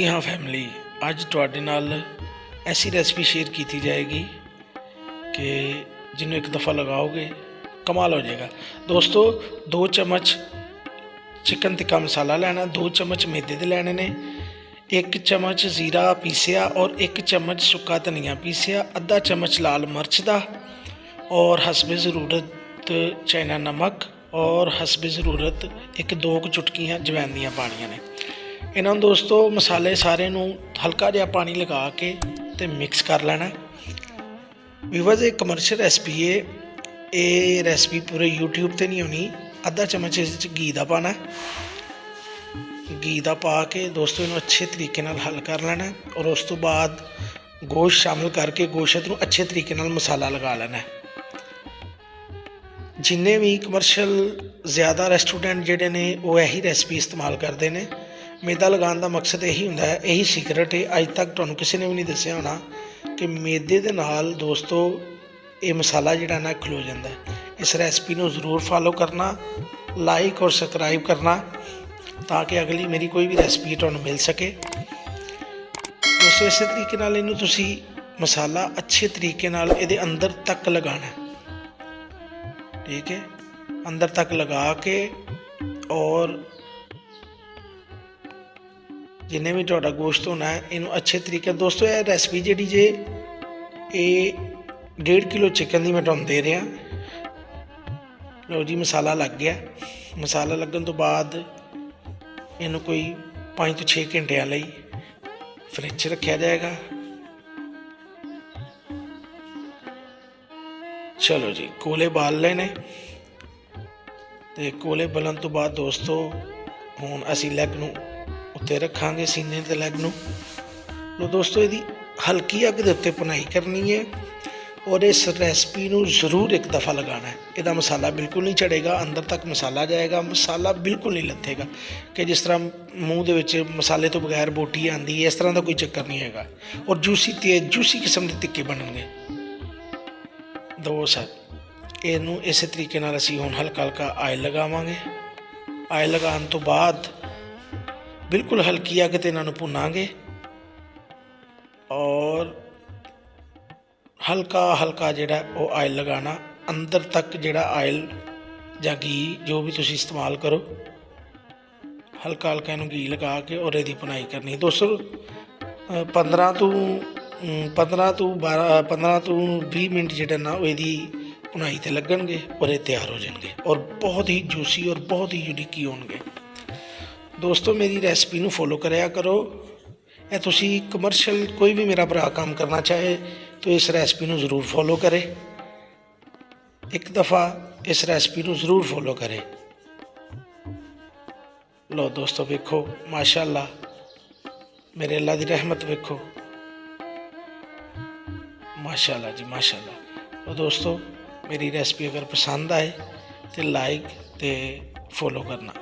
जी हाँ फैमिली, अज तुहाडे नाल ऐसी रेसिपी शेयर की जाएगी कि जिन्हों एक दफ़ा लगाओगे कमाल हो जाएगा। दोस्तों, 2 चम्मच चिकन टिक्का मसाला लेना, 2 चम्मच मैदे दे लेने ने, 1 चम्मच जीरा पीसिया और 1 चम्मच सुक्का धनिया पीसिया, आधा चम्मच लाल मिर्च का और हसबे ज़रूरत चाइना नमक और हसबे ज़रूरत 1-2 चुटकियाँ जवैन दियाँ पानिया ने। इन्हों दोस्तों मसाले सारे नू हल्का जिहा पानी लगा के ते मिक्स कर लेना। व्यूअर्स, एक कमर्शियल रेसिपी है, ये रेसिपी पूरे यूट्यूब ते नहीं होनी। आधा चम्मच इस घी का पाना, घी का पा के दोस्तों इन्हू अच्छे तरीके नाल हल कर लेना और उस तो बाद गोश्त शामिल करके गोश्त नू अच्छे तरीके नाल मसाला लगा लेना। जिन्ने भी कमर्शियल ज़्यादा रेस्टोरेंट जिहड़े ने वो यही रेसिपी इस्तेमाल करते हैं। मैदा लगाने का मकसद यही होंदा है, यही सीक्रेट है। अज तक तुहानूं किसी ने भी नहीं दस्सिया होना कि मैदे दे नाल दोस्तों ये मसाला जिहड़ा ना खलो जाता है। इस रेसिपी को ज़रूर फॉलो करना, लाइक और सबसक्राइब करना ताकि अगली मेरी कोई भी रेसिपी तुहानूं मिल सके। दोस्तों इस तरीके नाल इहनूं तुसीं मसाला अच्छे तरीके नाल इहदे अंदर तक लगाना है, ठीक है, अंदर तक लगा के और जिन्हें भी तुहाडा गोश्त होना है इनू अच्छे तरीके। दोस्तों यह रेसिपी जी जे ये 1.5 किलो चिकन की मैं तुहानूं दे रहा। लो जी, मसाला लग गया। मसाला लगन तो बाद इनू कोई 5 तो 6 घंटिया लई फ्रिज रखा जाएगा। चलो जी, कोले बाल लेने ते कोले बलन तो बाद दोस्तों हुण असी लैग नूं उत्ते रखांगे, सीने ते लैग नूं। लो दोस्तों, यदि हल्की अग दे उत्ते भुनाई करनी है और इस रेसिपी नूं जरूर एक दफ़ा लगाना है। इहदा मसाला बिल्कुल नहीं चढ़ेगा, अंदर तक मसाला जाएगा, मसाला बिल्कुल नहीं लथेगा कि जिस तरह मूँह दे विच मसाले तो बगैर बोटी आती है, इस तरह का कोई चक्कर नहीं है। और जूसी तेज जूसी किस्म के टिक्के बनणगे। दोस्त इनू इस तरीके नाल असीं हुण हल्का हल्का आयल लगावांगे। आयल लगाने तो बाद बिल्कुल हल्की अग ते इन्हां नूं भुनांगे और हल्का हल्का जिहड़ा वो आयल लगाना अंदर तक, जिहड़ा आयल जां घी जो भी तुसीं इस्तेमाल करो, हल्का हल्का इनू घी लगा के और इहदी भुनाई करनी। दोस्तों 15 तो 20 मिनट जिहड़ा ना इहदी भुनाई ते लगणगे और ये तैयार हो जाएंगे और बहुत ही जूसी और बहुत ही यूनिक होणगे। दोस्तों मेरी रेसिपी नूं फॉलो कराया करो। या तुसी कमर्शियल कोई भी मेरा भरा काम करना चाहे तो इस रेसिपी नूं ज़रूर फॉलो करे, एक दफ़ा इस रेसिपी नूं ज़रूर फॉलो करे। लो दोस्तों वेखो, माशाअल्लाह मेरे अल्लाह दी रहमत वेखो, माशाअल्लाह जी माशाअल्लाह। तो दोस्तों मेरी रेसिपी अगर पसंद आए तो लाइक तो फॉलो करना।